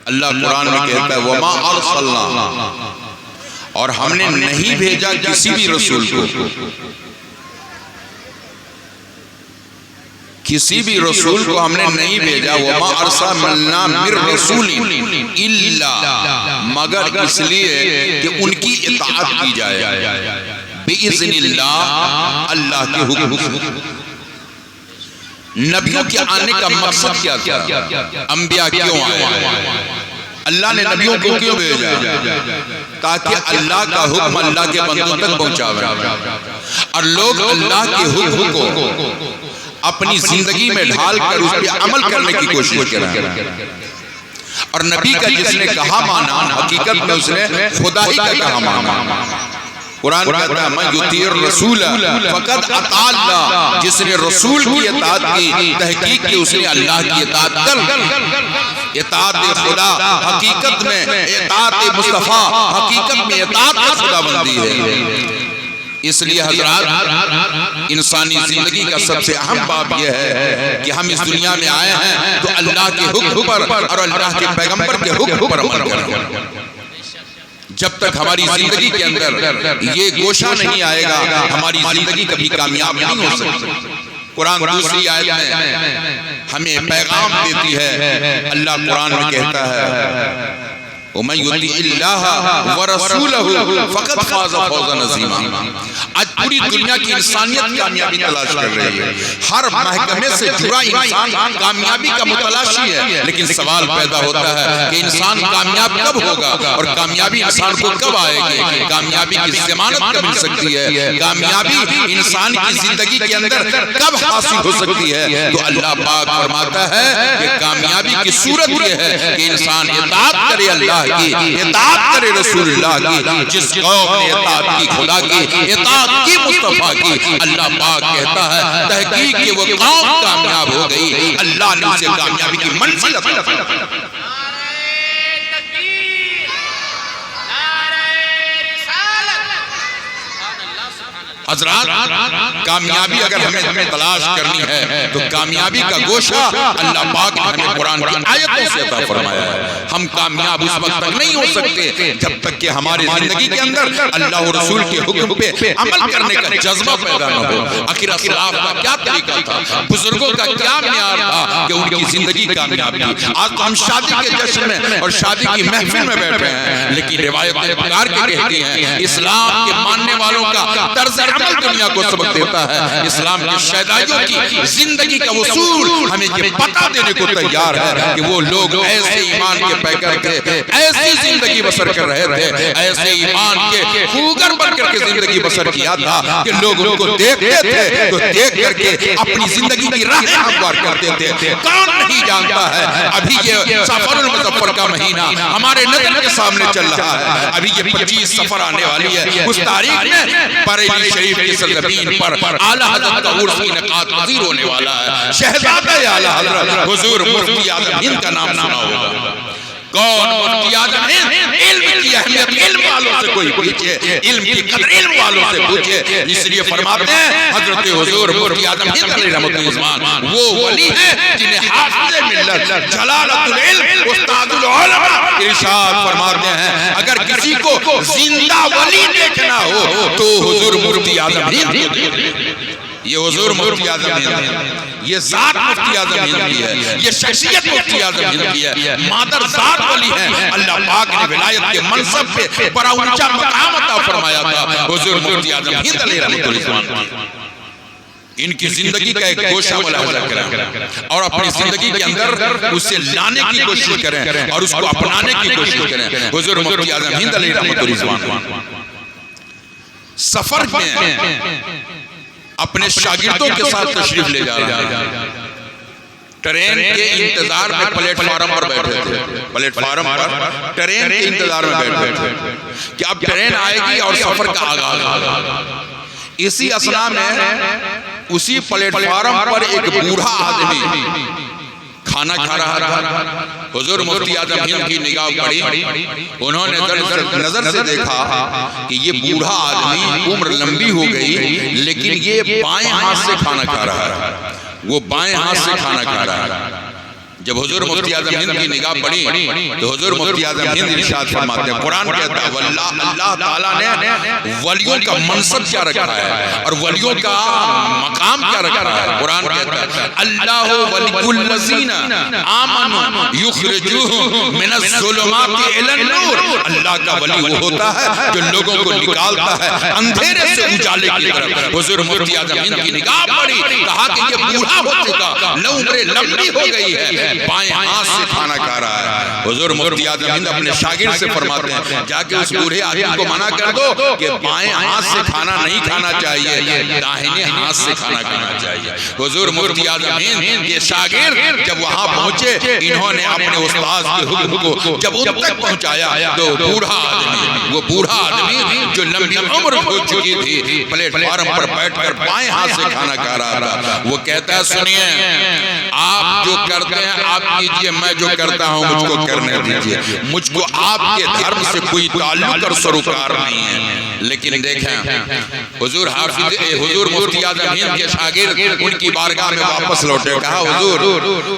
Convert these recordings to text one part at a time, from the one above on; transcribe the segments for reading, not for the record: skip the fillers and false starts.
اللہ قرآن میں کہتا ہے وَمَا أَرْسَلْنَا، اور ہم نے نہیں بھیجا کسی بھی رسول کو، کسی بھی رسول کو ہم نے نہیں بھیجا وَمَا أَرْسَلْنَا مِن رَسُولٍ إِلَّا، مگر اس لیے کہ ان کی اطاعت کی جائے بِإِذْنِ اللَّهِ، اللہ کے حکم سے۔ نبیوں کے آنے کا مقصد کیا تھا؟ انبیاء کیوں آئے؟ اللہ نے نبیوں کو کیوں بھیجا؟ تاکہ اللہ کا حکم اللہ کے بندوں تک پہنچاوے اور لوگ اللہ کے حکم کو اپنی زندگی میں ڈھال کر اس پہ عمل کرنے کی کوشش کریں۔ اور نبی کا جس نے کہا مانا، حقیقت میں اس نے خدا ہی کا کہا مانا۔ قرآن کہتا ہے مَن یُطِیعِ الرَّسُولَ فَقَدْ اَطَاعَ اللَّهَ، جس نے رسول کی اطاعت کی، تحقیق کی اس نے اللہ کی اطاعت کر۔ اطاعت خدا حقیقت میں، اطاعت مصطفیٰ حقیقت میں اطاعت خدا بندی ہے۔ اس لیے حضرات انسانی زندگی کا سب سے اہم باب یہ ہے کہ ہم اس دنیا میں آئے ہیں تو اللہ کے حکم پر اور اللہ کے پیغمبر کے حکم پر عمل کریں۔ جب تک ہماری زندگی کے اندر یہ گوشہ نہیں آئے گا، ہماری زندگی کبھی کامیاب نہیں ہو سکتی۔ قرآن دوسری آیت میں ہمیں پیغام دیتی ہے، اللہ قرآن میں کہتا ہے وَمَن يُطِعِ اللَّهَ وَرَسُولَهُ فَقَدْ فَازَ فَوْزًا عَظِيمًا۔ آج پوری دنیا کی انسانیت کامیابی تلاش کر رہی ہے، ہر محکمے سے جڑا انسان کامیابی کا متلاشی ہے، لیکن سوال پیدا ہوتا ہے کہ انسان کامیاب کب ہوگا اور کامیابی انسان کو کب آئے گی؟ کامیابی کی ضمانت کب مل سکتی ہے؟ کامیابی انسان کی زندگی کے اندر کب حاصل ہو سکتی ہے؟ تو اللہ پاک فرماتا ہے کہ کامیابی کی صورت یہ ہے کہ انسان اطاعت کرے اللہ کی، اطاعت کرے رسول اللہ کی۔ جس قوم نے اطاعت کی خدا کی، اطاعت کی مصطفیٰ کی، اللہ پاک کہتا ہے تحقیق کہ وہ قوم کامیاب ہو گئی، اللہ نے اسے کامیابی کی منزل عطا فرمائی۔ حضرات کامیابی اگر ہمیں تلاش کرنی ہے تو کامیابی کا گوشہ اللہ پاک نے ہمیں قرآن کی آیتوں سے عطا فرمایا ہے۔ ہم کامیاب اس وقت تک نہیں ہو سکتے جب تک کہ ہماری زندگی کے اندر اللہ و رسول کے حکم پہ عمل کرنے کا جذبہ پیدا نہ ہو۔ آخر اسلاف کا کیا طریقہ تھا، بزرگوں کا کیا معیار تھا کہ ان کی زندگی کامیاب تھی۔ آج تو ہم شادی کے جشن میں اور شادی کی محفل میں بیٹھے ہیں، لیکن روایتیں پکار کے کہتی ہیں اسلام کے ماننے والوں کا طرز عمل دنیا کو سبق دیتا ہے۔ اسلام کے شہدائیوں کی زندگی کا اصول ہمیں یہ بتا دینے کو تیار ہے کہ وہ لوگ ایسے ایمان کے پیکر تھے، ایسی زندگی بسر کر رہے تھے، ایسے ایمان کے خوگر بن کر کے زندگی بسر کیا تھا کہ لوگ ان کو دیکھتے تھے تو دیکھ کر کے اپنی زندگی کی راہیں ہموار کرتے تھے۔ کون نہیں جانتا ہے ابھی یہ صفر المظفر کا مہینہ ہمارے نظر کے سامنے چل رہا ہے، ابھی یہ 25 صفر آنے والی ہے۔ اس تاریخ میں بریلی شریف کی سرزمین پر اعلیٰ حضرت کا عرس انعقاد پذیر ہونے والا ہے۔ شہزادہ اعلیٰ حضرت حضور مفتی اعظم ہند کا نام سنا ہوگا۔ کون مفتی اعظم ہند؟ علم کی اہمیت علم والوں سے کوئی پوچھے، علم کی قدر علم والوں سے پوچھے۔ اس لیے فرماتے ہیں حضرت حضور مفتی اعظم ہند علیہ رحمۃ اللہ وہ ولی ہیں جنہیں حافظ ملت جلالت العلم استاد العلماء ارشاد فرماتے ہیں اگر کسی کو زندہ ولی دیکھنا ہو تو حضور مفتی اعظم ہند، یہ حضور مفتی اعظم ہند، یہ ذات مفتی اعظم ہند کی ہے، یہ شخصیت مفتی اعظم ہند کی ہے، مادر ذات ولی ہیں۔ اللہ پاک نے ولایت کے منصب پہ بڑا اونچا مقام عطا فرمایا تھا حضور مفتی اعظم ہند علیہ رحمۃ اللہ۔ ان کی زندگی کا ایک گوشہ ملاحظہ کریں اور اپنی زندگی کے اندر اسے لانے کی کوشش کریں اور اس کو اپنانے کی کوشش کریں۔ حضور مفتی اعظم ہند علیہ رحمۃ اللہ سفر میں اپنے شاگردوں کے ساتھ تشریف لے جا رہے ہیں، ٹرین کے انتظار میں پلیٹ فارم پر بیٹھے تھے، پلیٹ فارم پر ٹرین کے انتظار میں بیٹھے تھے کہ اب ٹرین آئے گی اور سفر کا آغاز ہوگا۔ اسی اثنا میں اسی پلیٹ فارم پر ایک بوڑھا آدمی کھانا کھا رہا تھا۔ حضور مفتی اعظم ہند کی نگاہ پڑی، انہوں نے نظر سے دیکھا کہ یہ بوڑھا آدمی عمر لمبی ہو گئی لیکن یہ بائیں ہاتھ سے کھانا کھا رہا ہے، وہ بائیں ہاتھ سے کھانا کھا رہا ہے۔ جب حضور مفتی اعظم ہند کی نگاہ پڑی تو حضور مفتی اعظم ہند ارشاد فرماتے ہیں، قرآن کہتا ہے واللہ اللہ تعالیٰ نے ولیوں کا منصب کیا رکھا ہے اور ولیوں کا مقام کیا رکھا ہے۔ قرآن کہتا ہے اللہ ولی الذین آمنوا یخرجوہم من الظلمات الی النور، اللہ کا ولی وہ ہوتا ہے جو لوگوں کو نکالتا ہے اندھیرے سے اجالے کی طرف۔ حضور مفتی اعظم ہند کی نگاہ پڑی، کہا کہ یہ بوڑھا ہو چکا، عمریں لمبی ہو گئی ہے، بائیں ہاتھ سے کھانا کھا رہا ہے۔ حضور مفتی اعظم ہند اپنے شاگرد سے فرماتے ہیں جا کے اس بوڑھے آدمی کو منع کر دو کہ بائیں ہاتھ سے کھانا نہیں کھانا چاہیے، داہنے ہاتھ سے کھانا کھانا چاہیے۔ حضور مفتی اعظم ہند کے شاگرد جب وہاں پہنچے، انہوں نے اپنے استاد کے حکم کو جب ان تک پہنچایا تو وہ بوڑھا آدمی جو لمبی عمر ہو چکی تھی پلیٹ فارم پر بیٹھ کر بائیں ہاتھ سے کھانا کھا رہا تھا۔ وہ کہتا ہے سنیے، آپ جو کرتے ہیں آپ کیجئے، میں جو کرتا ہوں مجھ کو کرنے دیجئے، مجھ کو آپ کے دھرم سے کوئی تعلق اور سروکار نہیں ہے۔ لیکن دیکھیں حضور مفتی اعظم ہند کے شاگرد ان کی بارگاہ میں واپس لوٹے، کہا حضور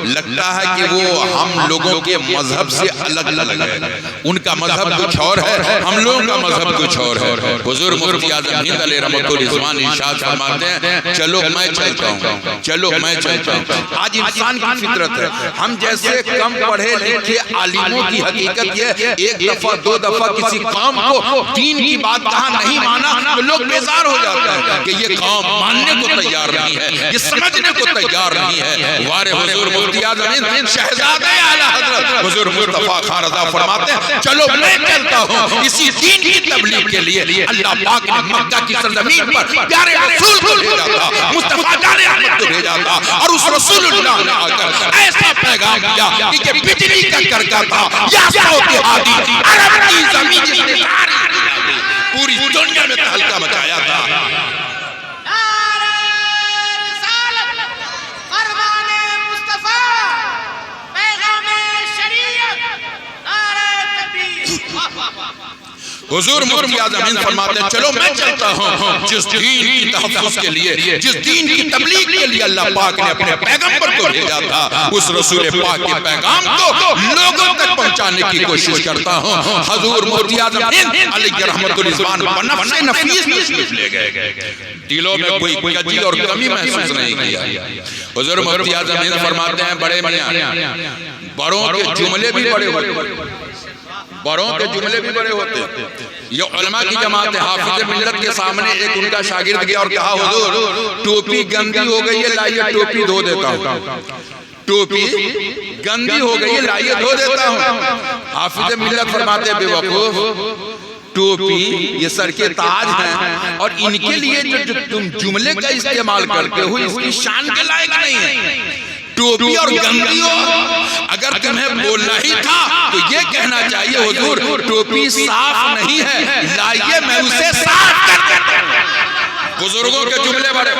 لگتا ہے کہ وہ ہم لوگوں کے مذہب سے الگ الگ ہے، ان کا مذہب کچھ اور ہے، ہم لوگوں کا مذہب کچھ اور ہے۔ حضور مفتی اعظم ہند علیہ رحمۃ الرضوان ارشاد فرماتے ہیں چلو میں چلتا ہوں، چلو میں چلتا ہوں۔ آج انسان کی فطرت ہے، ہم جیسے کم پڑھے لکھے عالموں کی حقیقت یہ ایک دفعہ دو دفعہ کسی قوم کو دین کی بات کہاں نہیں مانا تو لوگ بیزار ہو جاتا ہے کہ یہ قوم ماننے کو تیار نہیں ہے، یہ سمجھنے کو تیار نہیں ہے۔ وارے حضور مفتی اعظم ہند شہزادہ اعلی حضرت حضور مصطفیٰ خان رضا فرماتے ہیں چلو میں چلتا ہوں، اسی دین کی تبلیغ کے لیے اللہ پاک نے مکہ کی سرزمین پر پیارے رسول کو بھیجا تھا، مصطفیٰ جان احمد کو بھیجا تھا، اور اس رسول اللہ نے آ کر ایسا پیغام دیا کہ بجلی کا کرکا تھا یا صوت ہادی عرب کی زمین جس نے پوری دنیا میں تہلکہ مچایا تھا۔ حضور مفتی اعظم ہند فرماتے ہیں چلو میں چلتا ہوں، جس دین کی تحفظ کے لیے، جس دین کی تبلیغ کے لیے اللہ پاک نے اپنے پیغمبر کو بھیجا تھا، اس رسول پاک کے پیغام کو لوگوں تک پہنچانے کی کوشش کرتا ہوں۔ حضور مفتی اعظم ہند علیہ رحمۃ الرضوان بنفس نفیس تشریف لے گئے، دلوں میں کوئی کجی اور کمی محسوس نہیں کیا۔ حضور مفتی اعظم ہند فرماتے ہیں بڑے میاں بڑوں کے جملے بھی بڑے ہوتے، بڑوں کے جملے بھی بڑے ہوتے۔ یہ علماء کی جماعت حافظ ملت کے سامنے ایک ان کا شاگرد گیا اور کہا حضور ٹوپی گندی ہو گئی ہے، لائیے ٹوپی دھو دیتا ہوں، ٹوپی گندی ہو گئی ہے لائیے دھو دیتا ہوں۔ حافظ ملت فرماتے بے وقوف، ٹوپی یہ سر کے تاج ہیں اور ان کے لیے جو تم جملے کا استعمال کرتے ہو اس کی شان کے لائق نہیں ہے۔ ٹوپی اور گندی ہو، اگر تمہیں بولنا ہی تھا تو یہ کہنا چاہیے حضور ٹوپی صاف نہیں ہے، لائیے میں اسے صاف کر دیتا ہوں۔ بزرگوں کے جملے بڑے،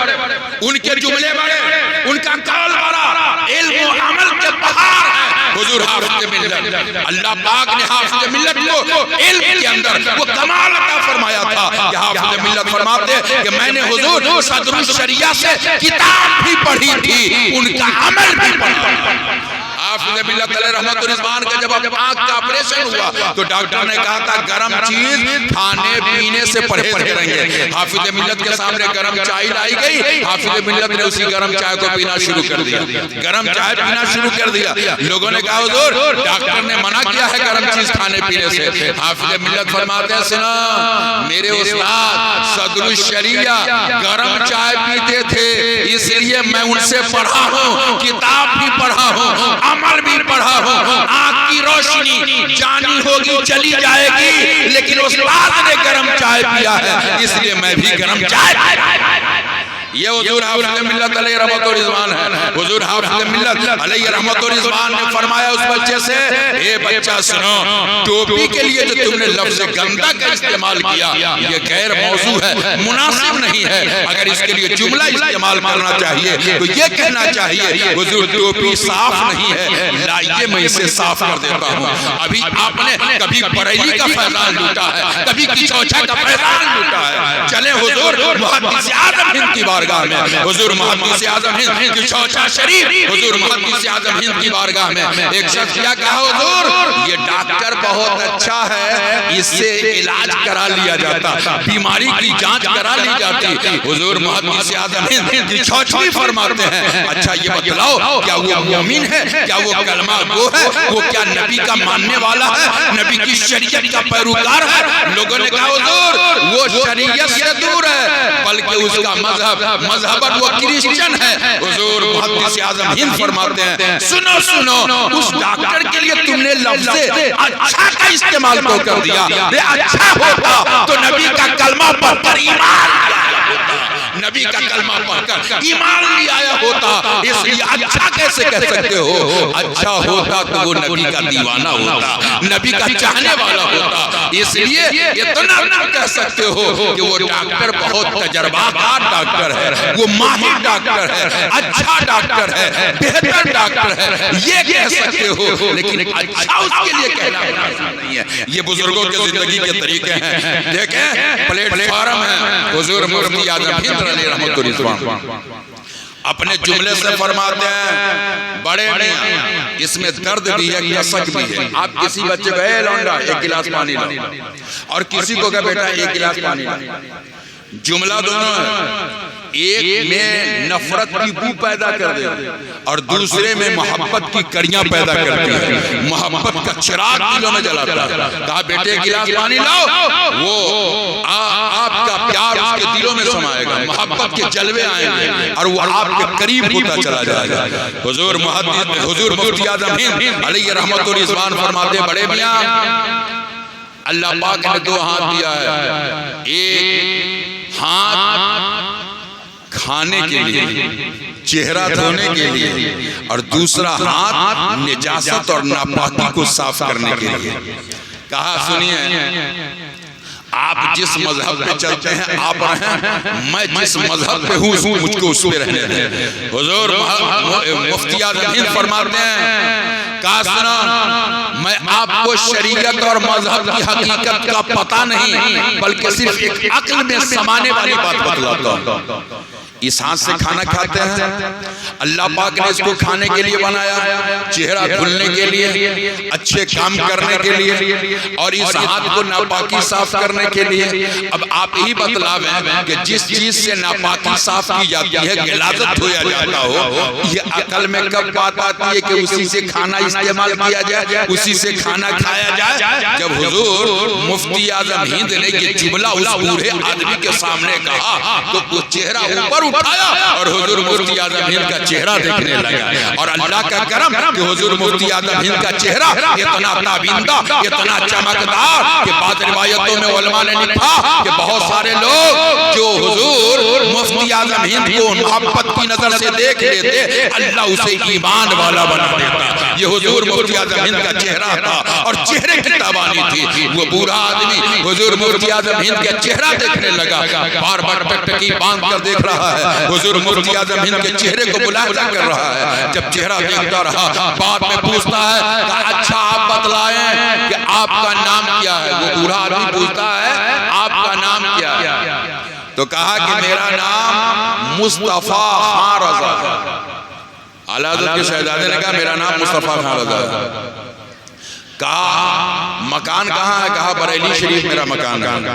ان کے جملے بڑے، ان کا قول بڑا، علم و عمل کے پہاڑ ہے۔ حضور حافظ ملت، اللہ پاک نے حافظ ملت کو علم کے اندر وہ کمال عطا فرمایا تھا کہ حافظ ملت فرماتے کہ میں نے حضور صدر الشریعہ سے کتاب بھی پڑھی تھی، ان کا عمل بھی پڑھا۔ حافظ ملت علیہ رحمۃ الرضوان کا جب آنکھ کا آپریشن ہوا تو ڈاکٹر نے کہا تھا گرم چیز کھانے پینے سے پرہیز کریں گے۔ حافظ ملت کے سامنے گرم چائے لائی گئی، حافظ ملت نے اسی گرم چائے کو پینا شروع کر دیا، گرم چائے پینا شروع کر دیا۔ لوگوں نے کہا حضور ڈاکٹر نے منع کیا ہے گرم چیز کھانے پینے سے۔ حافظ ملت فرماتے ہیں سنا میرے استاد صدر الشریعہ گرم چائے پیتے تھے، اس لیے میں ان سے پڑھا ہوں، کتاب بھی پڑھا ہوں، عمل بھی پڑھا ہوں۔ آنکھ کی روشنی جانی ہوگی چلی جائے گی، لیکن استاد نے گرم چائے پیا ہے اس لیے میں بھی گرم چائے پیا۔ یہ حضور حافظ ملت علیہ رحمۃ الرضوان ہے۔ حضور حافظ ملت علیہ رحمۃ الرضوان نے فرمایا اس بچے سے اے بچہ سنو، ٹوپی کے لیے جو تم نے لفظ گندا کا استعمال کیا یہ غیر موضوع ہے، مناسب نہیں ہے۔ اگر اس کے لیے جملہ استعمال کرنا چاہیے تو یہ کہنا چاہیے حضور ٹوپی صاف نہیں ہے، لائیے میں اسے صاف کر دیتا ہوں۔ ابھی آپ نے کبھی بریلی کا فیضان لوٹا ہے، کبھی کچوچھا کا فیضان لوٹا ہے، چلیں حضور محدث اعظم ہند کی بات بارگاہ میں حضور محدث اعظم ہند کی شوشہ شریف حضور محدث اعظم ہند کی بارگاہ میں ایک شخص کیا کہا حضور یہ ڈاکٹر بہت اچھا ہے اس سے علاج کرا لیا جاتا بیماری کی جانچ کرا لی جاتی حضور محدث اعظم ہند کی شوشہ فرماتے ہیں اچھا یہ بتلاؤ کیا وہ مومن ہے کیا وہ کلمہ گو ہے وہ کیا نبی کا ماننے والا ہے نبی کی شریعت کا پیروکار ہے لوگوں نے کہا حضور وہ شریعت سے دور ہے بلکہ اس کا مذہب وہ کرسچن ہے حضور محدث اعظم ہند فرماتے ہیں سنو سنو اس ڈاکٹر کے لیے تم نے لفظ اچھا کا استعمال تو کر دیا اچھا ہوتا تو نبی کا کلمہ پڑھ کر ایمان نبی کا کلمہ پڑھ کر ایمان لے آیا ہوتا اس لیے اچھا کیسے کہہ سکتے ہو اچھا ہوتا تو وہ نبی کا دیوانہ ہوتا نبی کا چاہنے والا ہوتا اس لیے اتنا نہ کہہ سکتے ہو کہ وہ ڈاکٹر بہت تجربہ کار ڈاکٹر ہے وہ ماہر ڈاکٹر ہے اچھا ڈاکٹر ہے بہتر ڈاکٹر ہے یہ کہہ سکتے ہو لیکن اچھا اس کے لیے کہنا نہیں ہے یہ بزرگوں کے زندگی کے طریقے ہیں دیکھیں پلیٹ فارم ہے حضور مفتی اعظم ہند علیہ رحمت الرضوان اپنے جملے سے فرماتے ہیں بڑے میاں اس میں درد بھی ہے کسک بھی ہے آپ کسی بچے کو اے لونڈا ایک گلاس پانی لاؤ اور کسی کو کہا بیٹا ایک گلاس پانی لاؤ جملہ دونوں ہے ایک میں نفرت کی بو پیدا کر دے اور دوسرے میں محبت کی کڑیاں پیدا کرتی ہے محبت کا چراغ دلوں میں جلاتا ہے کہا بیٹے گلاس پانی لاؤ وہ آپ کا پیار اس کے دلوں میں سمائے گا محبت کے جلوے آئیں گے اور وہ آپ کے قریب ہوتا چلا جائے گا حضور مفتی اعظم ہند علیہ رحمت الرضوان فرماتے ہیں بڑے میاں اللہ پاک نے دو ہاتھ دیا ہے ایک ہاتھ کھانے کے لیے چہرہ دھونے کے لیے اور دوسرا ہاتھ نجاست اور ناپاکی کو صاف کرنے کے لیے کہا سنیے آپ جس مذہب پہ چلتے ہیں آپ رہیں میں جس مذہب پہ ہوں مجھ کو اس پہ رہنے دیں حضور مفتی اعظم ہند فرماتے ہیں کہا سنا میں آپ کو شریعت اور مذہب کی حقیقت کا پتہ نہیں بلکہ صرف ایک عقل میں سمانے والی بات بتلاتا ہوں اس ہاتھ سے کھانا کھاتے ہیں اللہ پاک نے اس کو کھانے کے لیے بنایا چہرہ دھلنے کے لیے اچھے کام کرنے کے لیے اور اس ہاتھ کو ناپاکی صاف کرنے کے لیے اب آپ ہی بتلاویں کہ جس چیز سے ناپاکی صاف کی جاتی ہے غلاظت دھویا جاتا ہو یہ عقل میں کب بات آتی ہے کہ اسی سے کھانا استعمال کیا جائے اسی سے کھانا کھایا جائے جب حضور مفتی اعظم ہند نے یہ جملہ اس بوڑھے آدمی کے سامنے کہا تو وہ چہرہ اوپر اٹھایا اور حضور مفتی اعظم ہند کا چہرہ دیکھنے لگا اور اللہ کا کرم کہ حضور مفتی اعظم ہند کا چہرہ اتنا تابندہ اتنا چمکدار کہ بعض روایتوں میں علماء نے لکھا کہ بہت سارے لوگ جو حضور مفتی اعظم ہند کو محبت کی نظر سے دیکھ لیتے اللہ اسے ایمان والا بنا دیتا یہ حضور مفتی اعظم ہند کا چہرہ تھا اور چہرے کی تابانی تھی وہ بوڑھا آدمی حضور مفتی اعظم ہند کا چہرہ دیکھنے لگا بار بار ٹکٹکی باندھ کر دیکھ رہا ہے حضور مفتی اعظم ہند کے چہرے کو ملاحظہ کر رہا ہے جب چہرہ دیکھتا رہا بعد میں پوچھتا ہے کہ اچھا آپ بتلائیں کہ آپ کا نام کیا ہے وہ بوڑھا آدمی پوچھتا ہے آپ کا نام کیا ہے تو کہا کہ میرا نام مصطفیٰ خان رضا ہے اعلیٰ حضرت کے شہزادے نے کہا میرا نام مصطفیٰ خان رضا ہے کہا مکان کہاں ہے کہا بریلی شریف میرا مکان ہے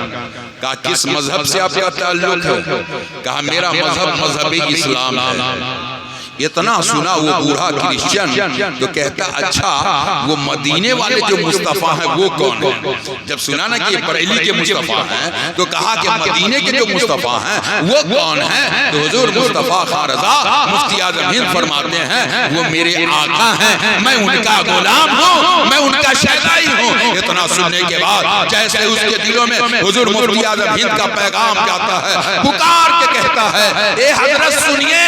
کہا کس مذہب سے آپ کا تعلق ہے کہا میرا مذہب مذہب اسلام ہے اتنا سنا وہ بوڑھا کرسچن تو کہتا اچھا وہ مدینے والے جو مصطفیٰ ہیں وہ کون ہیں جب سنا نا کہ بریلی کے مصطفیٰ ہیں تو کہا کہ مدینے کے جو مصطفیٰ ہیں وہ کون ہیں تو حضور مصطفیٰ خان رضا مفتی اعظم ہند فرماتے ہیں وہ میرے آقا ہیں میں ان کا غلام ہوں میں ان کا شہزائی ہوں اتنا سننے کے بعد جیسے اس کے دلوں میں حضور مفتی اعظم ہند کا پیغام جاتا ہے پکار کے کہتا ہے اے حضرت سنیے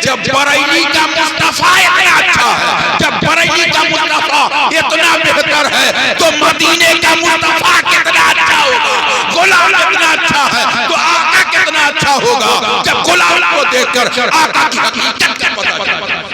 جب بریلی کا مصطفیٰ اتنا اچھا ہے جب بریلی کا مصطفیٰ اتنا بہتر ہے تو مدینے کا مصطفیٰ کتنا اچھا ہوگا غلام کتنا اچھا ہے تو آقا کتنا اچھا ہوگا جب غلام کو دیکھ کر آقا کی حقیقت کا پتہ چلتا ہے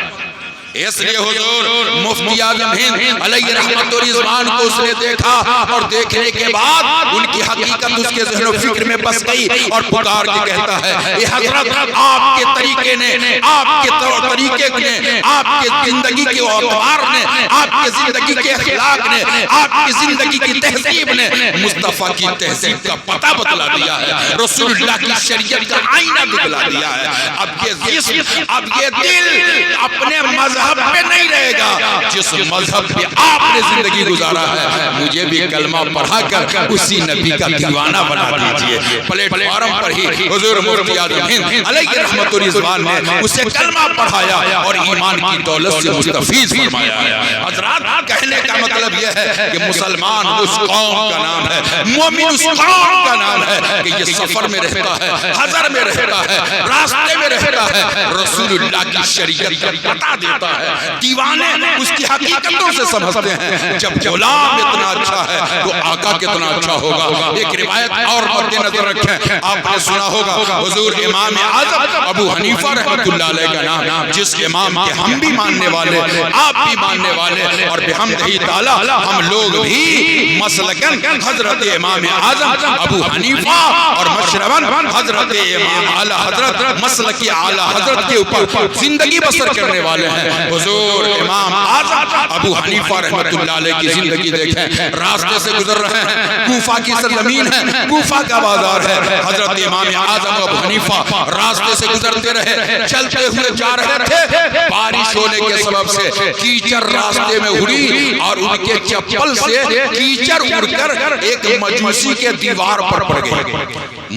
اس لیے حضور مفتی اعظم ہند علیہ رحمت و رضوان کو اس نے دیکھا اور دیکھنے کے بعد ان کی حقیقت اس کے ذہن و فکر میں بس گئی اور پکار کے کہتا ہے اے حضرت آپ کے طریقے نے، آپ کے طریقے نے، آپ کے زندگی کے اعتبار نے، آپ کے زندگی کے اخلاق نے، آپ کی زندگی کی تہذیب نے مصطفیٰ کی تہذیب کا پتہ بتلا دیا ہے، رسول اللہ کی شریعت کا آئینہ دکھلا دیا ہے۔ اب یہ جسم، اب یہ دل اپنے مذہب پہ نہیں رہے گا جس مذہب پہ آپ نے زندگی گزارا ہے۔ مجھے بھی کلمہ پڑھا کر اسی نبی کا دیوانہ بنا دیجئے۔ پلیٹ فارم پر ہی حضور مفتی اعظم ہند علیہ رحمت و رضوان نے اسے کلمہ پڑھایا اور ایمان کی دولت سے مستفیض فرمایا۔ حضرات کہنے کا مطلب یہ ہے کہ مسلمان اس قوم کا نام ہے، مومن اس قوم کا نام ہے کہ یہ سفر میں رہتا ہے، حضر میں رہتا ہے، راستے میں رہتا ہے، رسول اللہ کی شریعت کا پتہ دیتا ہے۔ دیوانے اس کی حقیقتوں سے سمجھتے ہیں جب غلام اتنا اچھا ہے تو آقا کتنا اچھا ہوگا۔ ایک روایت اور مد نظر رکھیں، آپ نے سنا ہوگا حضور امام اعظم ابو حنیفہ رحمۃ اللہ علیہ کا نام، جس امام کے ہم بھی ماننے والے، آپ بھی ماننے والے، اور بحمدہ تعالی ہم لوگ بھی مسلکن حضرت امام اعظم ابو حنیفہ اور مشربن حضرت امام اعلی حضرت مسلکی اعلی حضرت کے اوپر زندگی بسر کرنے والے ہیں۔ حضور امام اعظم ابو حنیفہ رحمۃ اللہ علیہ کی زندگی دیکھیں، راستے سے گزر رہے ہیں، کوفہ کی سرزمین ہے، کوفہ کا بازار ہے، حضرت امام اعظم ابو حنیفہ راستے سے گزرتے رہے، چلتے ہوئے جا رہے تھے، بارش ہونے کے سبب سے کیچڑ راستے میں اڑی اور ان کے چپل سے کیچڑ اڑ کر ایک مجوسی کے دیوار پر پڑ گئی،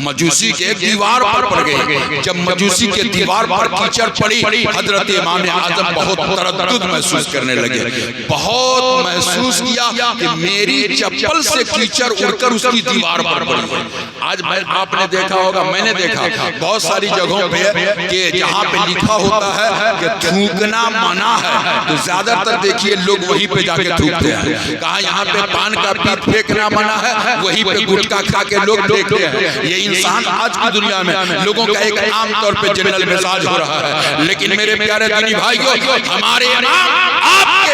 مجوسی کے ایک دیوار پر پڑ گئی۔ جب مجوسی کے دیوار پر کیچڑ پڑی، حضرت امام اعظم بہت تردد محسوس کرنے لگے، بہت محسوس کیا کہ میری چپل سے کیچڑ اڑ کر اس کی دیوار پر پڑی۔ آج آپ نے دیکھا ہوگا، میں نے دیکھا بہت ساری جگہوں پہ کہ جہاں پہ لکھا ہوتا ہے کہ تھوکنا منع ہے تو زیادہ تر دیکھیے لوگ وہیں پہ جا کے تھوکتے ہیں۔ کہا یہاں پہ پان کا پیپ پھینکنا منع ہے، وہیں پہ گٹکا کھا کے لوگ پھینکتے ہیں۔ یہ انسان آج کی دنیا میں لوگوں کا ایک عام طور پہ جنرل مزاج ہو رہا ہے، لیکن میرے پیارے دینی بھائیوں، ہمارے امام، آپ کے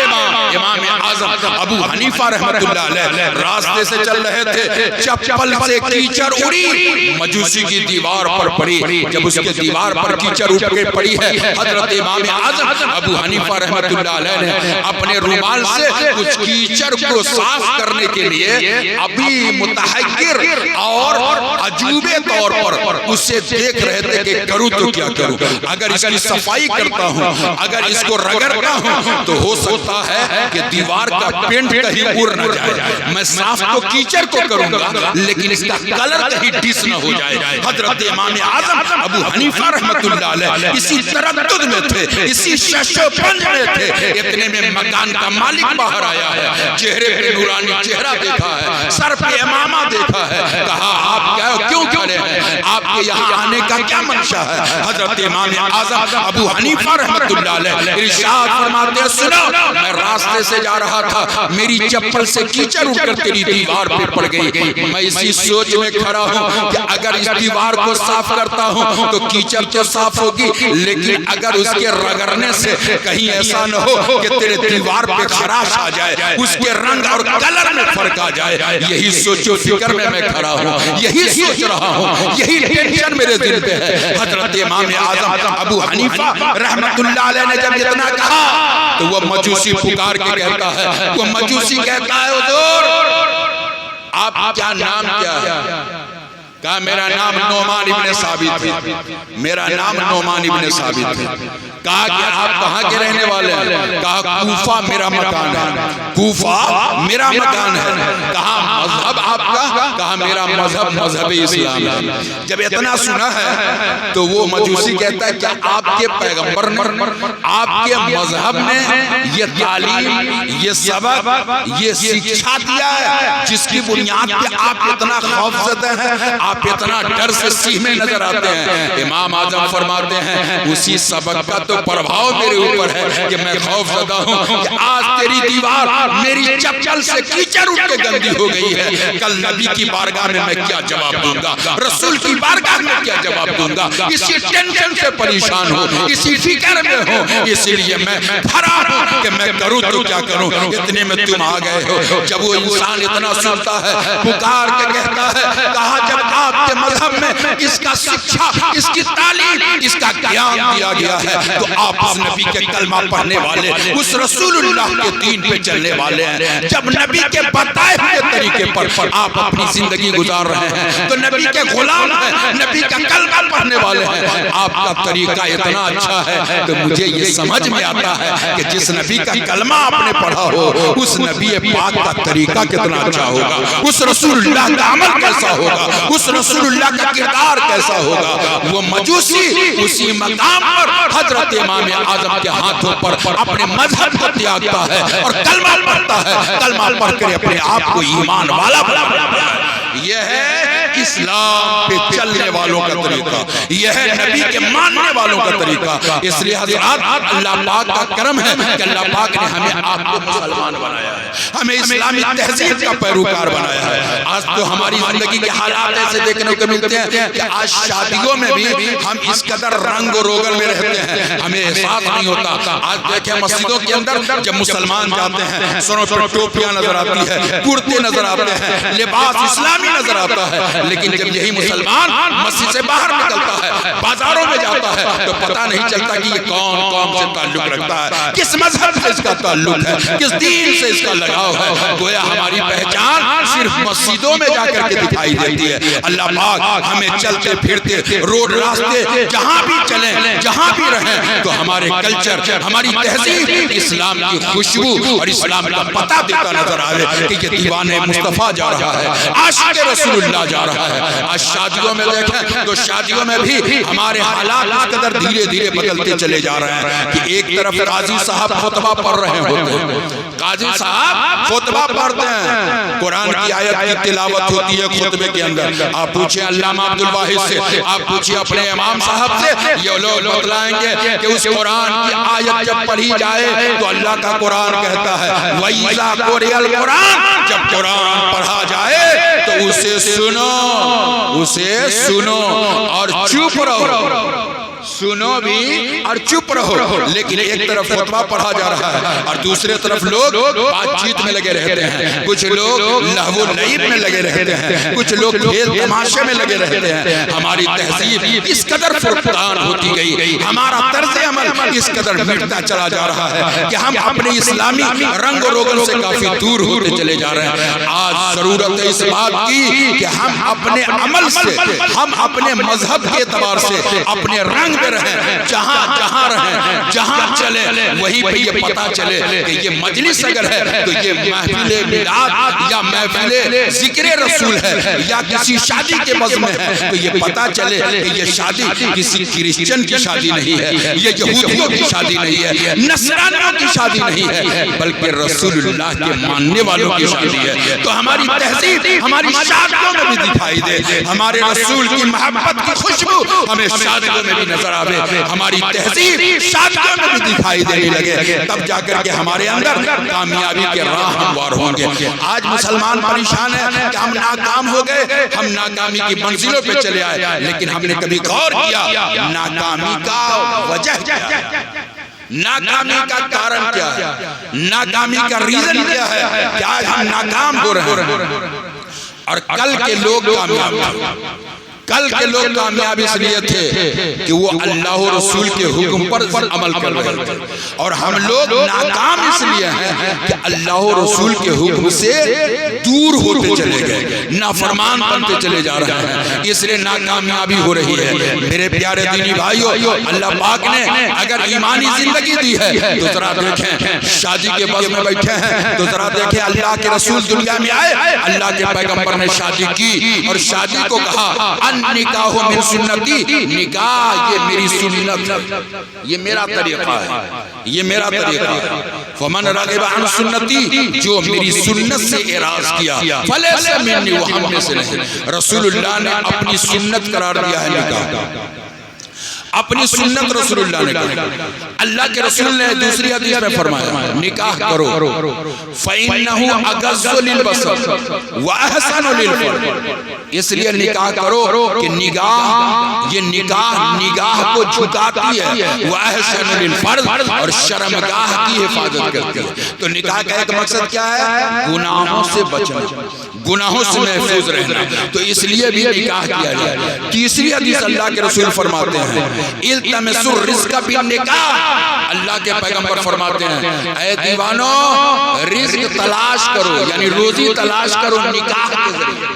امام اعظم ابو حنیفہ رحمۃ اللہ علیہ راستے سے چل رہے تھے، چپل سے کیچڑ اڑی، مجوسی کی دیوار پر پڑی۔ جب اس کے دیوار پر کیچڑ اڑ کے پڑی ہے، حضرت امام اعظم ابو حنیفہ رحمۃ اللہ علیہ نے اپنے رومال سے اس کیچڑ کو صاف کرنے کے لیے ابھی متحیر اور عجوبے طور پر اسے دیکھ رہے تھے کہ کروں تو کیا کروں، اگر اس کی صفائی کرتا ہوں، اگر اس کو رگڑتا ہوں تو ہو سکتا ہے کہ دیوار کا پینٹ کہیں اڑ نہ جائے، میں صاف تو کیچڑ کو کروں گا لیکن اس کا کلر کہیں ڈس نہ ہو جائے۔ حضرت امام اعظم ابو حنیفہ رحمۃ اللہ علیہ اسی تردد میں تھے، اسی شش و پنج میں تھے، اتنے میں مکان کا مالک باہر آیا ہے، چہرے پہ نورانی چہرہ دیکھا ہے، سر پہ امامہ دیکھا ہے، کہا آپ کیوں کھڑے ہیں، آپ کے یہاں آنے کا کیا منشا ہے؟ حضرت امام اعظم ابو حنیفہ رحمۃ اللہ علیہ ارشاد فرماتے ہیں، سنو، میں راستے سے جا رہا تھا، میری چپل سے کیچڑ اڑ کر تیری دیوار پہ پڑ گئی، میں اسی سوچ میں کھڑا ہوں کہ اگر اس دیوار کو صاف کرتا ہوں تو کیچڑ تو صاف ہوگی، لیکن اگر اس کے رگڑنے سے کہیں ایسا نہ ہو کہ تیرے دیوار پہ خراش آ جائے، اس کے رنگ اور کلر میں فرق آ جائے، یہی سوچ و فکر میں کھڑا ہوں، یہی سوچ رہا ہوں، یہی ٹینشن میرے دل پہ ہے۔ حضرت امام اعظم ابو حنیفہ رحمۃ اللہ علیہ نے جب اتنا کہا تو وہ مجوسی پکار کے کہتا ہے، وہ مجوسی کہتا ہے، حضور آپ کیا نام کیا ہے؟ کہا میرا نام نعمان ابن ثابت ہے، میرا نام نعمان ابن ثابت ہے۔ کہا کہ آپ کہاں کے رہنے والے ہیں؟ کہا کوفہ میرا مکان ہے، کوفہ میرا مکان ہے۔ کہا مذہب آپ کا؟ کہا میرا مذہب مذہب اسلام ہے۔ جب اتنا سنا ہے تو وہ مجوسی کہتا ہے کیا آپ کے پیغمبر نے، آپ کے مذہب نے یہ تعلیم، یہ سبق، یہ سکھا دیا ہے جس کی بنیاد پہ آپ اتنا خوف زدہ ہیں، آپ اتنا ڈر سے سیمے نظر آتے ہیں؟ امام اعظم فرماتے ہیں اسی سبق کا تو پربھاؤ میرے اوپر ہے کہ میں خوف زدہ ہوں کہ آج تیری دیوار میری چپل سے کیچڑ اڑ کے گندی ہو گئی ہے، کل نبی کی بارگاہ میں میں کیا جواب دوں گا، رسول کی بارگاہ میں کیا جواب دوں گا، اسی ٹینشن سے پریشان ہوں، اسی فکر میں ہوں، اسی لیے میں فرار ہوں کہ میں کروں تو کیا کروں۔ اتنے میں تم آ گئے ہو۔ جب وہ انسان اتنا سنتا ہے، پکار کے کہتا ہے، کہا جب آپ کے مذہب میں اس کا شکشا، اس کی تعلیم، اس کا گیان دیا گیا ہے تو آپ اس نبی کے کلمہ پڑھنے والے، اس رسول اللہ کے دین پہ چلنے والے ہیں۔ جب نبی کے بتائے ہوئے طریقے پر آپ اپنی زندگی گزار رہے ہیں تو نبی کے غلام ہیں، نبی کا کلمہ پڑھنے والے ہیں، آپ کا طریقہ اتنا اچھا ہے تو مجھے یہ سمجھ میں آتا ہے کہ جس نبی کا کلمہ آپ نے پڑھا ہو اس نبی پاک کا طریقہ کتنا اچھا ہوگا، اس رسول اللہ کا عمل کیسا ہوگا، اس رسول اللہ کا کردار کیسا ہوگا۔ وہ مجوسی اسی مقام پر حضرت امام اعظم کے ہاتھوں پر اپنے مذہب کو تیاگتا ہے اور کلمہ پڑھتا ہے، کلمہ پڑھ کر اپنے آپ کو ایمان والا بناتا ہے۔ یہ ہے اسلام پہ چلنے والوں کا طریقہ، یہ ہے نبی کے ماننے والوں کا طریقہ۔ اس لیے حضرات اللہ پاک کا کرم ہے کہ اللہ پاک نے ہمیں آپ کو مسلمان بنایا ہے، ہمیں اسلامی تہذیب کا پیروکار بنایا ہے۔ آج تو ہماری زندگی کے حالات ایسے دیکھنے کو ملتے ہیں کہ آج شادیوں میں بھی ہم اس قدر رنگ و روگن میں رہتے ہیں، ہمیں احساس نہیں ہوتا۔ آج دیکھیں مسجدوں کے اندر جب مسلمان جاتے ہیں سروں پر ٹوپیاں نظر آتی ہے، کرتے نظر آتے ہیں، لباس اسلامی نظر آتا ہے، لیکن جب یہی مسلمان مسجد سے باہر نکلتا ہے، بازاروں میں جاتا ہے تو پتہ نہیں چلتا کہ یہ کون قوم سے تعلق رکھتا ہے، کس مذہب سے اس کا تعلق ہے، کس دین سے اس کا لگاؤ ہے۔ گویا ہماری پہچان صرف مسجدوں میں جا کر کے دکھائی دیتی ہے۔ اللہ پاک ہمیں چلتے پھرتے روڈ راستے جہاں بھی چلیں، جہاں بھی رہیں تو ہمارے کلچر، ہماری تہذیب اسلام کی خوشبو اور اسلام کا پتہ دیتا نظر آئے کہ یہ دیوان مصطفیٰ جا رہا ہے، عاشق رسول اللہ جا رہا ہے۔ آج شادیوں میں دیکھیں تو شادیوں میں بھی ہمارے حالات اس قدر دھیرے دھیرے بدلتے چلے جا رہے ہیں کہ ایک طرف قاضی صاحب خطبہ پڑھ رہے ہوتے ہیں، قاضی صاحب خطبہ پڑھتے ہیں، قرآن کی آیت کی تلاوت ہوتی ہے خطبے کے اندر۔ آپ پوچھیں علامہ عبدالواحد سے، آپ پوچھیں اپنے امام صاحب سے، یہ لوگ بتلائیں گے کہ اس قرآن کی آیت جب پڑھی جائے تو اللہ کا قرآن کہتا ہے وَإِذَا قُرِئَ الْقُرْآنُ، جب قرآن پڑھا جائے تو اسے سنو اور چپ رہو، سنو بھی اور چپ رہو۔ لیکن ایک طرف خطبہ پڑھا جا رہا ہے اور دوسرے طرف لوگ بات چیت میں لگے رہتے ہیں، کچھ لوگ لہو و لعب میں لگے رہتے ہیں، کچھ لوگ کھیل تماشے میں لگے رہتے ہیں۔ ہماری تہذیب اس قدر فرقان ہوتی گئی، ہمارا طرز عمل اس قدر مٹتا چلا جا رہا ہے کہ ہم اپنے اسلامی رنگ و روگن سے کافی دور ہوتے چلے جا رہے ہیں۔ آج ضرورت ہے اس بات کی کہ ہم اپنے عمل سے، ہم اپنے مذہب کے اعتبار سے اپنے رنگ میں رہیں، جہاں رہیں، جہاں چلیں، وہیں پہ یہ پتا چلے کہ یہ مجلس اگر ہے تو یہ محفل میلاد یا محفل ذکر رسول ہے یا کسی شادی کے بزم میں ہے، تو یہ پتا چلے کہ یہ شادی کسی کرسچن کی شادی نہیں ہے، یہ یہودیوں کی شادی نہیں ہے، نصرانیوں کی شادی نہیں ہے، بلکہ رسول اللہ کے ماننے والوں کی شادی ہے۔ تو ہماری تہذیب ہماری شادیوں میں بھی دکھائی دے، ہمارے رسول کی محبت کی خوشبو ہمیں شادیوں میں بھی نظر آوے، ہماری تہذیب شادیوں میں بھی دکھائی دینے لگے، تب جا کر کے ہمارے اندر کامیابی کے راہ ہموار ہوں گے۔ آج مسلمان پریشان ہیں کہ ہم ناکام ہو گئے، ہم ناکامی کی منزلوں پہ چلے آئے، لیکن ہم نے کبھی غور کیا ناکامی کا وجہ کیا ہے، ناکامی کا کارن کیا ہے، ناکامی کا ریزن کیا ہے کہ آج ہم ناکام ہو رہے ہیں اور کل کے لوگ کامیاب تھے۔ کل کے لوگ کامیاب اس لیے تھے کہ وہ اللہ و رسول کے حکم پر عمل کر رہے تھے، اور ہم لوگ ناکام اس لیے ہیں کہ اللہ و رسول کے حکم سے دور ہوتے چلے گئے، نافرمان بنتے چلے جا رہے ہیں، اس لیے ناکامیابی ہو رہی ہے۔ میرے پیارے دینی بھائیو، اللہ پاک نے اگر ایمانی زندگی دی ہے تو ذرا دیکھیں، شادی کے بز میں بیٹھے ہیں تو ذرا دیکھیں اللہ کے رسول دنیا میں آئے، اللہ کے پیغمبر نے شادی کی اور شادی کو کہا نکاح من سنتی، نکاح یہ میری سنت، یہ میرا طریقہ ہے، یہ میرا طریقہ ہے۔ فمن رغب عن سنتی، جو میری سنت سے اعراض کیا فلیس منی، وہ ہم میں سے نہیں۔ رسول اللہ نے اپنی سنت قرار دیا ہے نکاح، اپنی سنت رسول اللہ نے کہی. اللہ کے رسول نے دوسری حدیث میں فرمایا نکاح کرو فَإِنَّهُ أَغَضُّ لِلْبَصَرِ وَأَحْسَنُ لِلْفَرْجِ. اس لیے نکاح کرو کہ یہ نگاہ کو جھکاتی ہے وَأَحْسَنُ لِلْفَرْجِ اور شرمگاہ کی حفاظت کرتی ہے. تو نکاح کا ایک مقصد کیا ہے؟ گناہوں سے بچنا, گناہوں سے محفوظ رہنا. تو اس لیے بھی نکاح کیا گیا. تیسری حدیث اللہ کے رسول فرماتے ہیں التمسوا الرزق بالنکاح. اللہ کے پیغمبر فرماتے ہیں اے دیوانو رزق تلاش کرو, یعنی روزی تلاش کرو نکاح کے ذریعے,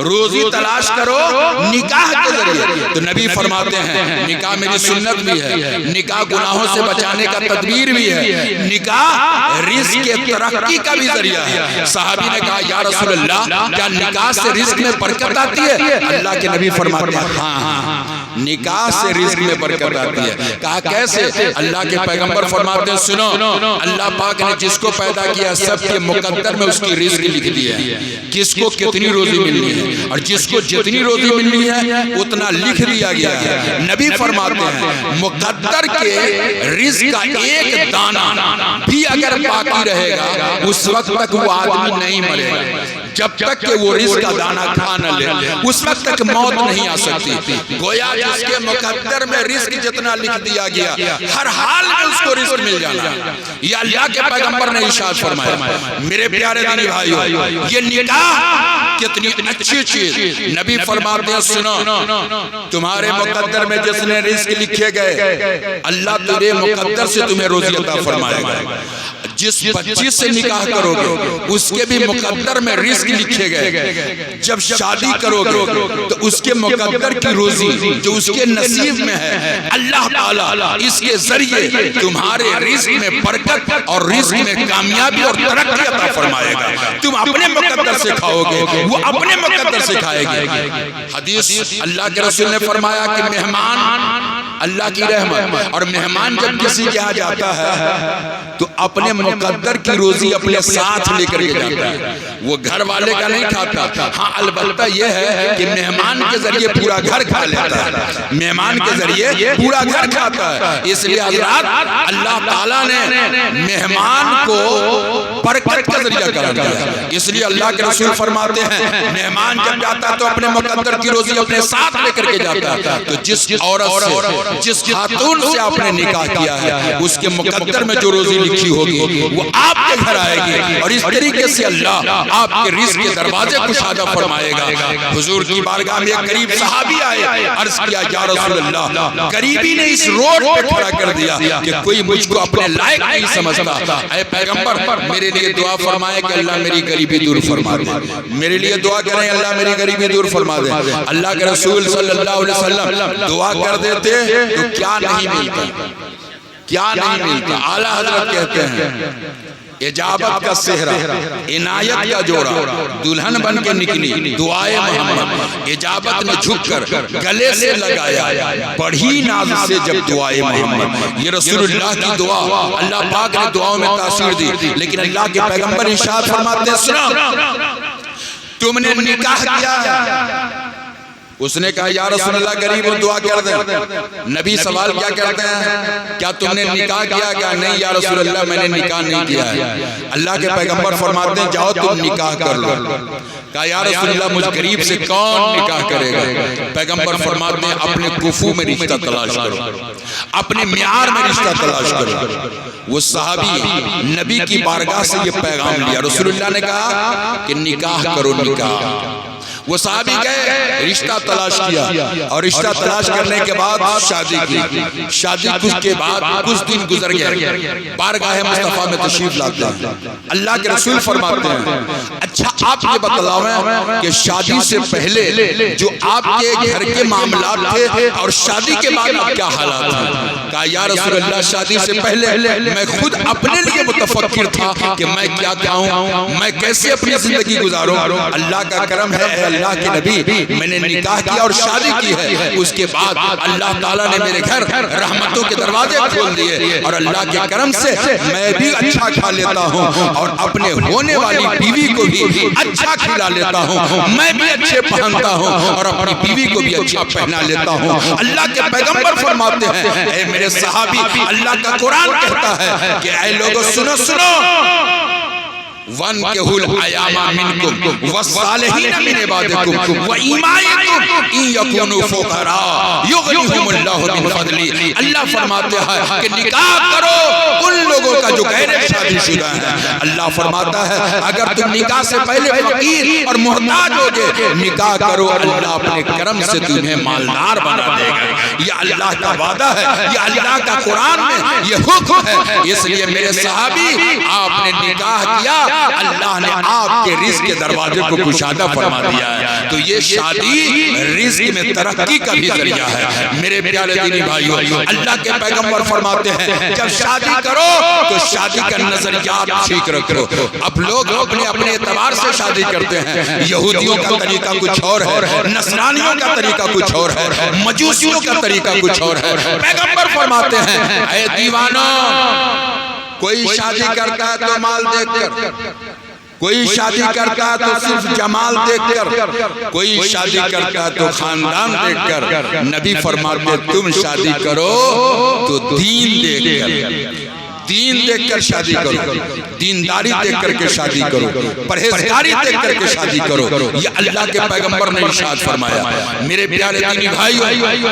روزی تلاش کرو نکاح کے ذریعے. تو نبی فرماتے ہیں نکاح میری سنت بھی ہے, نکاح گناہوں سے بچانے کا تدبیر بھی ہے, نکاح رزق کے ترقی کا بھی ذریعہ ہے. صحابی نے کہا یا رسول اللہ کیا نکاح سے رزق میں برکت آتی ہے؟ اللہ کے نبی فرماتے ہیں ہاں نکاح سے رزق میں برکت آتی ہے. کہا کیسے؟ اللہ کے پیغمبر فرماتے ہیں سنو, اللہ پاک نے جس کو پیدا کیا سب کے مقدر میں اس کی رزق لکھ دی ہے, کس کو کتنی روزی ملنی ہے اور جس کو جتنی روزی ملنی ہے اتنا لکھ دیا گیا ہے. نبی فرماتے ہیں مقدر کے رزق کا ایک دانہ بھی اگر باقی رہے گا اس وقت تک وہ آدمی نہیں مرے گا. جب تک کہ وہ رزق کا دانہ کھا نہ لے اس وقت تک موت نہیں آ سکتی. گویا جس کے مقدر میں رزق جتنا لکھ دیا گیا ہر حال میں اس کو رزق مل جانا. یہ اللہ کے پیغمبر نے ارشاد فرمایا. میرے پیارے دینی بھائیو یہ نکاح کتنی اچھی چیز. نبی فرماتے ہیں سنو تمہارے مقدر میں جس نے رزق لکھے گئے اللہ تیرے مقدر سے تمہیں روزی عطا فرمائے گا. جس بچی سے نکاح کرو گے اس کے بھی مقدر میں رزق لکھے گئے. جب شادی کرو گے تو اس کے مقدر کی روزی جو اس کے نصیب میں ہے اللہ تعالیٰ اس کے ذریعے تمہارے رزق میں برکت اور رزق میں کامیابی اور ترقی عطا فرمائے گا. تم اپنے مقدر سے کھاؤ گے وہ اپنے مقدر سے کھائے گی. حدیث اللہ کے رسول نے فرمایا کہ مہمان اللہ کی رحمت, اور مہمان جب کسی کے ہاں جاتا ہے تو اپنے مقدر کی روزی اپنے ساتھ لے کر کے جاتا ہے. وہ گھر والے کا نہیں کھاتا. ہاں البتہ یہ ہے کہ مہمان کے ذریعے پورا گھر کھا لیتا ہے, مہمان کے ذریعے پورا گھر کھاتا ہے. اس لیے حضرات اللہ تعالیٰ نے مہمان کو برکت کا ذریعہ قرار دیا. اس لیے اللہ کے رسول فرماتے ہیں مہمان جب جاتا تو اپنے مقدر کی روزی اپنے ساتھ لے کر کے جاتا. تو جس عورت سے جس خاتون سے آپ نے نکاح کیا ہے اس کے مقدر میں جو روزی لکھی ہوگی وہ آپ کے گھر آئے گی, اور اس طریقے سے اللہ آپ کے رزق کے دروازے کشادہ فرمائے گا. حضور کی بارگاہ میں ایک غریب صحابی آئے, عرض کیا یا رسول اللہ غریبی نے اس روڈ پہ کھڑا کر دیا کہ کوئی مجھ کو اپنے لائق نہیں سمجھتا. اے پیغمبر میرے لیے دعا فرمائے کہ اللہ میری غریبی دور فرما دے. میرے لیے دعا کریں اللہ میری غریبی دور فرما دے. اللہ کے رسول صلی اللہ علیہ وسلم دعا کر دیتے تو کیا نہیں ملتا, کیا نہیں ملتا. اعلیٰ حضرت کہتے ہیں اجابت کا صحرا عنایت کا جوڑا دلہن بن کے نکلی دعائے محمد. اجابت نے جھک کر گلے سے لگایا بڑھی ناز سے جب دعائے محمد. یہ رسول اللہ کی دعا اللہ پاک نے دعاؤں میں تاثیر دی. لیکن اللہ کے پیغمبر ارشاد فرماتے ہیں سنو تم نے نکاح کیا. اس نے کہا یا رسول اللہ غریب ہوں دعا کر دیں. نبی سوال کیا کرتے ہیں کیا تم نے نکاح کیا؟ کیا نہیں یا رسول اللہ میں نے نکاح نہیں کیا ہے. اللہ کے پیغمبر فرماتے ہیں جاؤ تم نکاح کر لو. کہا یا رسول اللہ مجھ غریب سے کون نکاح کرے گا؟ پیغمبر فرماتے ہیں اپنے کفو میں رشتہ تلاش کرو, اپنے معیار میں رشتہ تلاش کرو. وہ صحابی نبی کی بارگاہ سے یہ پیغام لیا. رسول اللہ نے کہا کہ نکاح کرو نکاح. وہ صحابی گئے رشتہ تلاش کیا اور رشتہ تلاش کرنے کے بعد شادی کی. شادی کے بعد کچھ دن گزر گئے, بارگاہ مصطفیٰ میں تشریف لاتے ہیں. اللہ کے رسول فرماتے ہیں اچھا آپ یہ بتلاؤیں کہ شادی سے پہلے جو آپ کے گھر کے معاملات تھے اور شادی کے بعد آپ کیا حالات ہیں. کہا یا رسول اللہ شادی سے پہلے میں خود اپنے لیے متفکر تھا کہ میں کیا کھاؤں, میں کیسے اپنی زندگی گزاروں. اللہ کا کرم ہے اللہ کے نبی میں نے نکاح کیا اور شادی کی ہے، اس کے بعد اللہ تعالیٰ نے میرے گھر رحمتوں کے دروازے کھول دیے اور اللہ کے کرم سے میں بھی اچھا کھا لیتا ہوں اور اپنے ہونے والی بیوی کو بھی اچھا کھلا لیتا ہوں، میں بھی اچھے پہنتا ہوں اور اپنی بیوی کو بھی اچھا پہنا لیتا ہوں۔ اللہ کے پیغمبر فرماتے ہیں اے میرے صحابی، اللہ کا قرآن کہتا ہے کہ اے لوگوں سنو سنو، وَانْكِحُوا الْأَيَامَ مِنْكُمْ وَالصَّالِحِينَ مِنْ عِبَادِكُمْ وَإِمَائِكُمْ إِنْ يَكُونُوا فُقَرَاءَ يُغْنِهُمُ اللَّهُ مِنْ فَضْلِهِ۔ اللہ فرماتے ہیں کہ نکاح کرو ان لوگوں کا جو غیر شادی شدہ ہیں۔ اللہ فرماتا ہے اگر تم نکاح سے پہلے فقیر اور محتاج ہوگے، نکاح کرو، اللہ اپنے کرم سے تمہیں مالدار بنا دے گا۔ یہ اللہ کا وعدہ ہے، یہ اللہ کا قرآن میں یہ حکم ہے۔ اس لیے میرے صحابی، آپ نے نکاح کیا، اللہ نے آپ کے رزق کے دروازے کو کشادہ فرما دیا ہے۔ تو یہ شادی رزق میں ترقی کا بھی ذریعہ ہے۔ میرے پیارے دینی بھائیوں، اللہ کے پیغمبر فرماتے ہیں جب شادی کرو تو شادی کا نظریات ٹھیک رکھو۔ اب لوگ اپنے اپنے اعتبار سے شادی کرتے ہیں، یہودیوں کا طریقہ کچھ اور ہے، نصرانیوں کا طریقہ کچھ اور ہے، مجوسیوں کا طریقہ کچھ اور ہے۔ پیغمبر فرماتے ہیں اے دیوانوں، کوئی شادی کرتا ہے تو مال دیکھ کر، کوئی شادی کرتا ہے تو صرف جمال دیکھ کر، کوئی شادی کرتا ہے تو خاندان دیکھ کر۔ نبی فرماتے تم شادی کرو تو دین دیکھ کر، دین دیکھ کر شادی کرو، دینداری دیکھ کر کے شادی کرو، پرہیزگاری دیکھ کر کے شادی کرو۔ یہ اللہ کے پیغمبر نے ارشاد فرمایا۔ میرے پیارے دینی بھائیوں،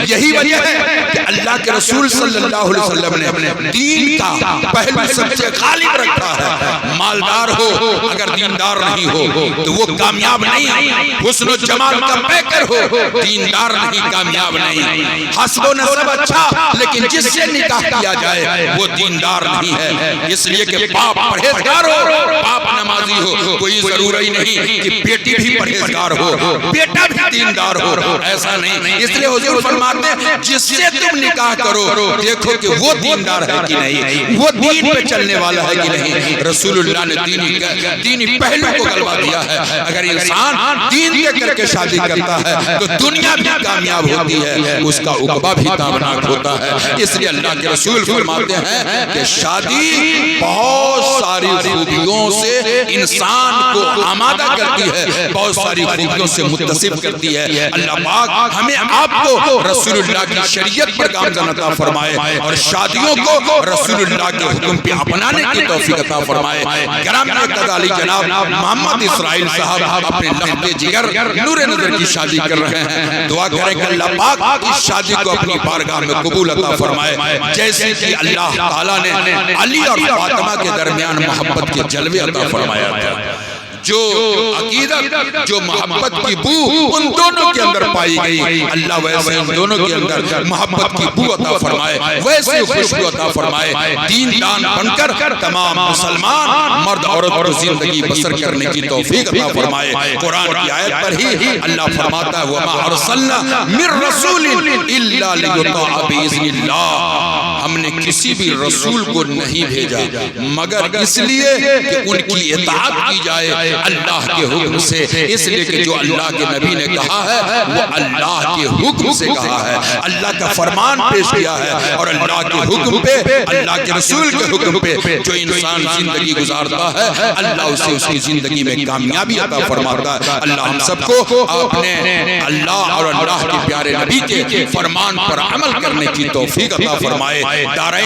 یہی وجہ ہے کہ اللہ کے رسول صلی اللہ علیہ وسلم نے دین کا پہلو سب سے غالب رکھا ہے۔ مالدار ہو اگر دیندار نہیں ہو تو وہ کامیاب نہیں، حسن و جمال کا پیکر ہو، دیندار نہیں، کامیاب نہیں۔ حسب و نسب اچھا لیکن جس سے نکاح کیا جائے وہ دیندار نہیں ہے۔ اس لیے کہ باپ پرہیزگار ہو، باپ نمازی ہو، کوئی ضروری نہیں کہ بیٹی بھی پرہیزگار ہو، بیٹا بھی دیندار ہو، ایسا نہیں۔ اس لیے حضور فرماتے ہیں جس سے تم نکاح کرو دیکھو کہ وہ دیندار ہے کہ نہیں، وہ دین پہ چلنے والا ہے کہ نہیں۔ رسول اللہ نے دینی پہلو کو غلبہ دیا ہے۔ اگر انسان دین دے کر کے شادی کرتا ہے تو دنیا بھی کامیاب ہوتی ہے، اس کا عقبہ بھی تابناک ہوتا ہے۔ اس لیے اللہ کے رسول فرماتے ہیں کہ شادی بہت ساری خوبیوں سے انسان کو آمادہ کرتی ہے، بہت ساری خوبیوں سے متصف کرتی ہے۔ اللہ پاک ہمیں آپ کو رسول اللہ کی شریعت پر گامزن عطا فرمائے اور شادیوں کو رسول اللہ کے حکم پہ اپنانے کی توفیق عطا فرمائے۔ گرامی قدالی جناب محمد اسرائیل صاحب اپنے لخت جگر نور نظر کی شادی کر رہے ہیں۔ دعا کریں کہ اللہ پاک اس شادی کو اپنی بارگاہ میں قبول عطا فرمائے، جیسے کہ اللہ تعالیٰ نے علی اور فاطمہ کے درمیان محبت کے جلوے عطا فرمایا تھا۔ جو عقیدت، جو محبت کی بو ان دونوں کے اندر پائی گئی، اللہ ویسے ان دونوں کے اندر محبت کی بو عطا فرمائے، ویسے خوشبو عطا فرمائے۔ دین دان بن کر تمام مسلمان مرد عورت کو زندگی بسر کرنے کی توفیق عطا فرمائے۔ قرآن کی آیت پر ہی اللہ فرماتا ہے وَمَا أَرْسَلْنَا مِن رَّسُولٍ إِلَّا لِيُطَاعَ بِإِذْنِ اللَّهِ۔ ہم نے کسی بھی رسول کو نہیں بھیجا مگر اس لیے کہ ان کی اطاعت کی جائے اللہ کے حکم سے۔ اس لیے کہ جو اللہ کے نبی نے کہا ہے وہ اللہ کے حکم سے کہا ہے، اللہ کا فرمان پیش کیا ہے، اور اللہ کے حکم پہ، اللہ کے رسول کے حکم پہ جو انسان زندگی گزارتا ہے اللہ اسے اس کی زندگی میں کامیابی عطا فرماتا ہے۔ اللہ ہم سب کو اپنے اللہ اور اللہ کے پیارے نبی کے فرمان پر عمل کرنے کی توفیق عطا فرمائے۔ دارین